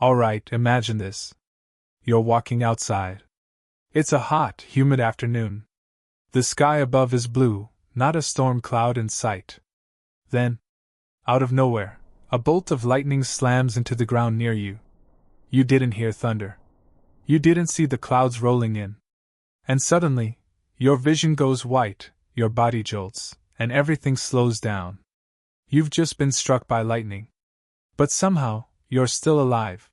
Alright, imagine this. You're walking outside. It's a hot, humid afternoon. The sky above is blue, not a storm cloud in sight. Then, out of nowhere, a bolt of lightning slams into the ground near you. You didn't hear thunder. You didn't see the clouds rolling in. And suddenly, your vision goes white, your body jolts, and everything slows down. You've just been struck by lightning. But somehow, you're still alive.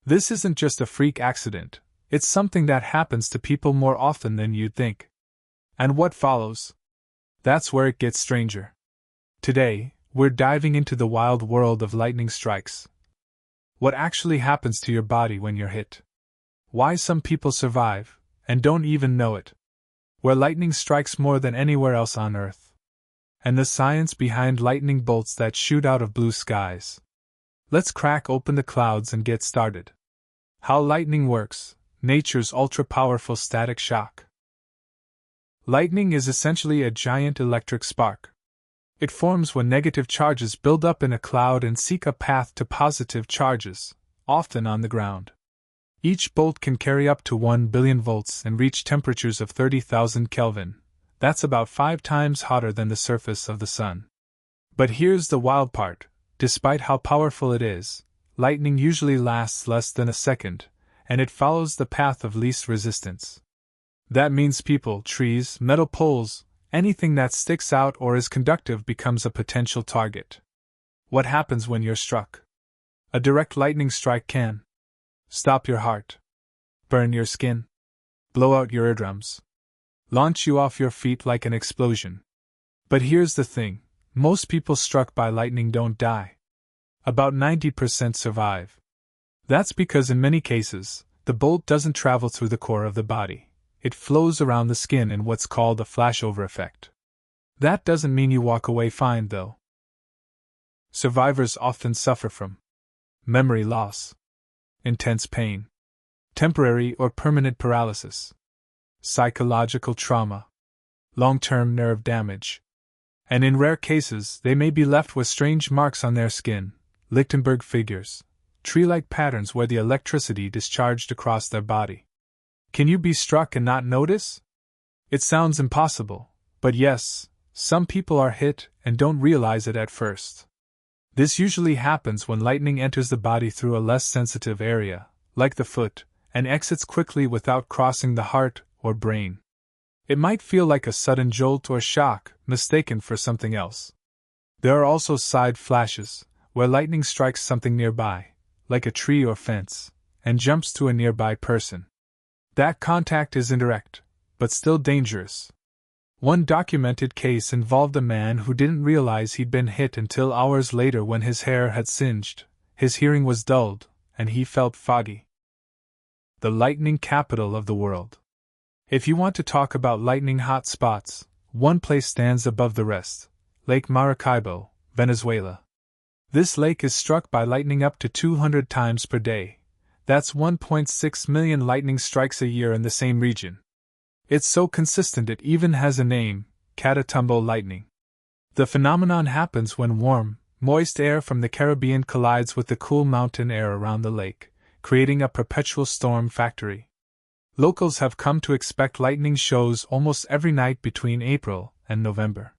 This isn't just a freak accident, it's something that happens to people more often than you'd think. And what follows? That's where it gets stranger. Today, we're diving into the wild world of lightning strikes. What actually happens to your body when you're hit? Why some people survive, and don't even know it? Where lightning strikes more than anywhere else on Earth. And the science behind lightning bolts that shoot out of blue skies. Let's crack open the clouds and get started. How lightning works, nature's ultra-powerful static shock. Lightning is essentially a giant electric spark. It forms when negative charges build up in a cloud and seek a path to positive charges, often on the ground. Each bolt can carry up to 1 billion volts and reach temperatures of 30,000 Kelvin. That's about 5 times hotter than the surface of the sun. But here's the wild part. Despite how powerful it is, lightning usually lasts less than a second, and it follows the path of least resistance. That means people, trees, metal poles, anything that sticks out or is conductive becomes a potential target. What happens when you're struck? A direct lightning strike can stop your heart, burn your skin, blow out your eardrums, launch you off your feet like an explosion. But here's the thing. Most people struck by lightning don't die. About 90% survive. That's because in many cases, the bolt doesn't travel through the core of the body. It flows around the skin in what's called a flashover effect. That doesn't mean you walk away fine, though. Survivors often suffer from memory loss, intense pain, temporary or permanent paralysis, psychological trauma, long-term nerve damage. And in rare cases, they may be left with strange marks on their skin, Lichtenberg figures, tree-like patterns where the electricity discharged across their body. Can you be struck and not notice? It sounds impossible, but yes, some people are hit and don't realize it at first. This usually happens when lightning enters the body through a less sensitive area, like the foot, and exits quickly without crossing the heart or brain. It might feel like a sudden jolt or shock, mistaken for something else. There are also side flashes, where lightning strikes something nearby, like a tree or fence, and jumps to a nearby person. That contact is indirect, but still dangerous. One documented case involved a man who didn't realize he'd been hit until hours later when his hair had singed, his hearing was dulled, and he felt foggy. The lightning capital of the world. If you want to talk about lightning hot spots, one place stands above the rest: Lake Maracaibo, Venezuela. This lake is struck by lightning up to 200 times per day. That's 1.6 million lightning strikes a year in the same region. It's so consistent it even has a name: Catatumbo lightning. The phenomenon happens when warm, moist air from the Caribbean collides with the cool mountain air around the lake, creating a perpetual storm factory. Locals have come to expect lightning shows almost every night between April and November.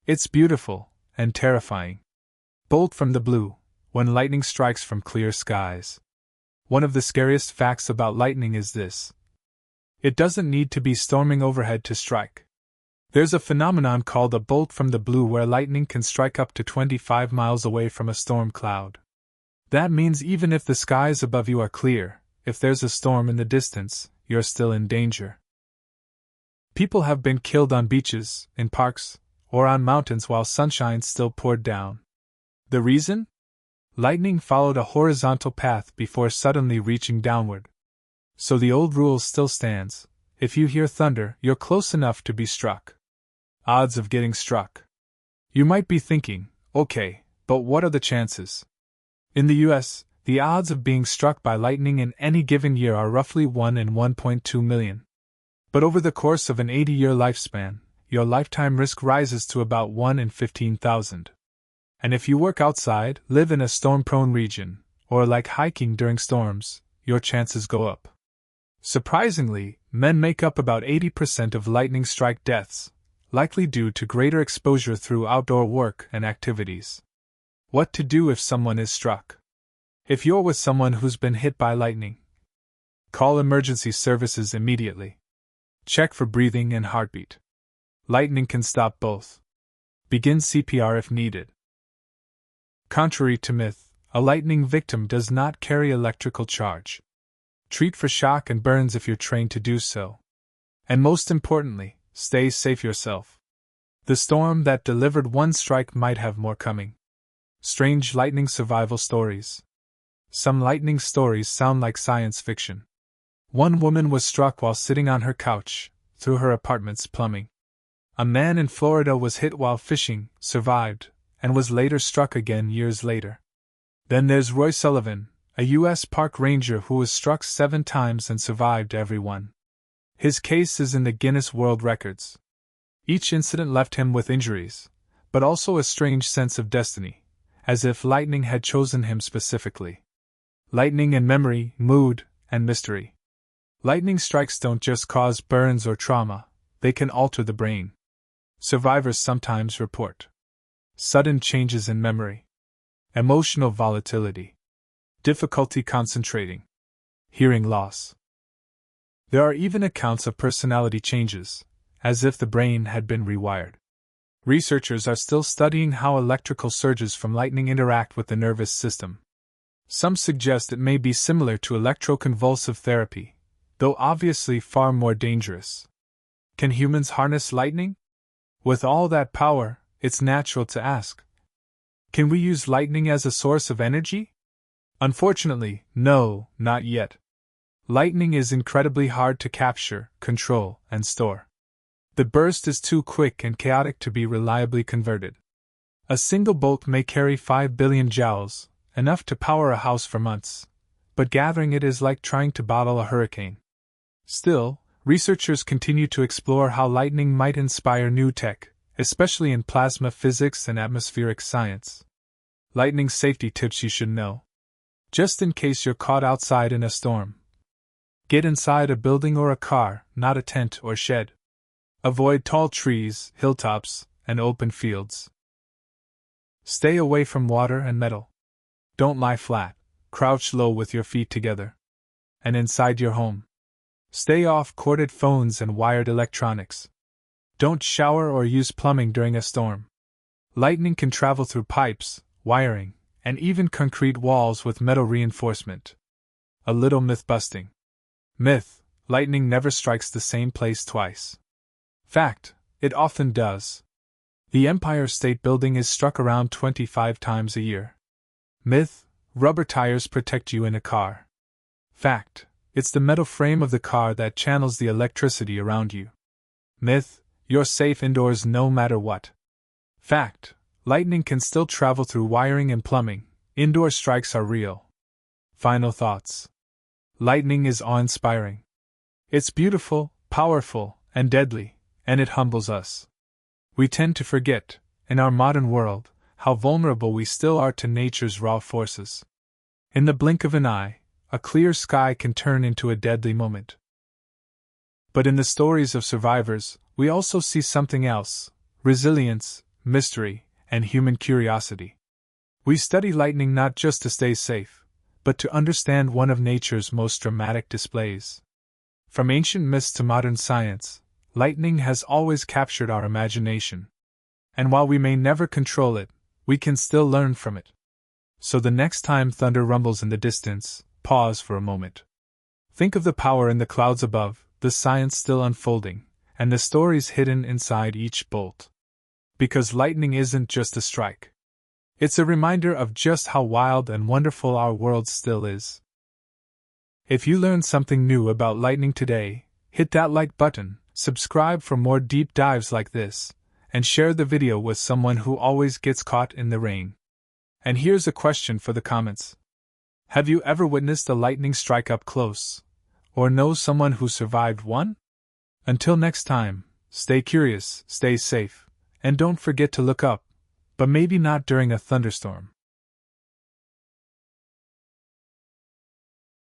It's beautiful and terrifying. Bolt from the blue, when lightning strikes from clear skies. One of the scariest facts about lightning is this: it doesn't need to be storming overhead to strike. There's a phenomenon called a bolt from the blue where lightning can strike up to 25 miles away from a storm cloud. That means even if the skies above you are clear, if there's a storm in the distance, you're still in danger. People have been killed on beaches, in parks, or on mountains while sunshine still poured down. The reason? Lightning followed a horizontal path before suddenly reaching downward. So the old rule still stands: if you hear thunder, you're close enough to be struck. Odds of getting struck. You might be thinking, okay, but what are the chances? In the US, the odds of being struck by lightning in any given year are roughly 1 in 1.2 million. But over the course of an 80-year lifespan, your lifetime risk rises to about 1 in 15,000. And if you work outside, live in a storm-prone region, or like hiking during storms, your chances go up. Surprisingly, men make up about 80% of lightning strike deaths, likely due to greater exposure through outdoor work and activities. What to do if someone is struck? If you're with someone who's been hit by lightning, call emergency services immediately. Check for breathing and heartbeat. Lightning can stop both. Begin CPR if needed. Contrary to myth, a lightning victim does not carry electrical charge. Treat for shock and burns if you're trained to do so. And most importantly, stay safe yourself. The storm that delivered one strike might have more coming. Strange lightning survival stories. Some lightning stories sound like science fiction. One woman was struck while sitting on her couch, through her apartment's plumbing. A man in Florida was hit while fishing, survived, and was later struck again years later. Then there's Roy Sullivan, a U.S. park ranger who was struck 7 times and survived every one. His case is in the Guinness World Records. Each incident left him with injuries, but also a strange sense of destiny, as if lightning had chosen him specifically. Lightning and memory, mood, and mystery. Lightning strikes don't just cause burns or trauma, they can alter the brain. Survivors sometimes report sudden changes in memory, emotional volatility, difficulty concentrating, hearing loss. There are even accounts of personality changes, as if the brain had been rewired. Researchers are still studying how electrical surges from lightning interact with the nervous system. Some suggest it may be similar to electroconvulsive therapy, though obviously far more dangerous. Can humans harness lightning? With all that power, it's natural to ask, can we use lightning as a source of energy? Unfortunately, no, not yet. Lightning is incredibly hard to capture, control, and store. The burst is too quick and chaotic to be reliably converted. A single bolt may carry 5 billion joules, enough to power a house for months, but gathering it is like trying to bottle a hurricane. Still, researchers continue to explore how lightning might inspire new tech, especially in plasma physics and atmospheric science. Lightning safety tips you should know. Just in case you're caught outside in a storm. Get inside a building or a car, not a tent or shed. Avoid tall trees, hilltops, and open fields. Stay away from water and metal. Don't lie flat, crouch low with your feet together. And inside your home, stay off corded phones and wired electronics. Don't shower or use plumbing during a storm. Lightning can travel through pipes, wiring, and even concrete walls with metal reinforcement. A little myth busting. Myth: lightning never strikes the same place twice. Fact: it often does. The Empire State Building is struck around 25 times a year. Myth: rubber tires protect you in a car. Fact: it's the metal frame of the car that channels the electricity around you. Myth: you're safe indoors no matter what. Fact: lightning can still travel through wiring and plumbing. Indoor strikes are real. Final thoughts. Lightning is awe-inspiring. It's beautiful, powerful, and deadly, and it humbles us. We tend to forget, in our modern world, how vulnerable we still are to nature's raw forces. In the blink of an eye, a clear sky can turn into a deadly moment. But in the stories of survivors, we also see something else: resilience, mystery, and human curiosity. We study lightning not just to stay safe, but to understand one of nature's most dramatic displays. From ancient myths to modern science, lightning has always captured our imagination. And while we may never control it, we can still learn from it. So the next time thunder rumbles in the distance, pause for a moment. Think of the power in the clouds above, the science still unfolding, and the stories hidden inside each bolt. Because lightning isn't just a strike. It's a reminder of just how wild and wonderful our world still is. If you learned something new about lightning today, hit that like button, subscribe for more deep dives like this, and share the video with someone who always gets caught in the rain. And here's a question for the comments. Have you ever witnessed a lightning strike up close? Or know someone who survived one? Until next time, stay curious, stay safe, and don't forget to look up, but maybe not during a thunderstorm.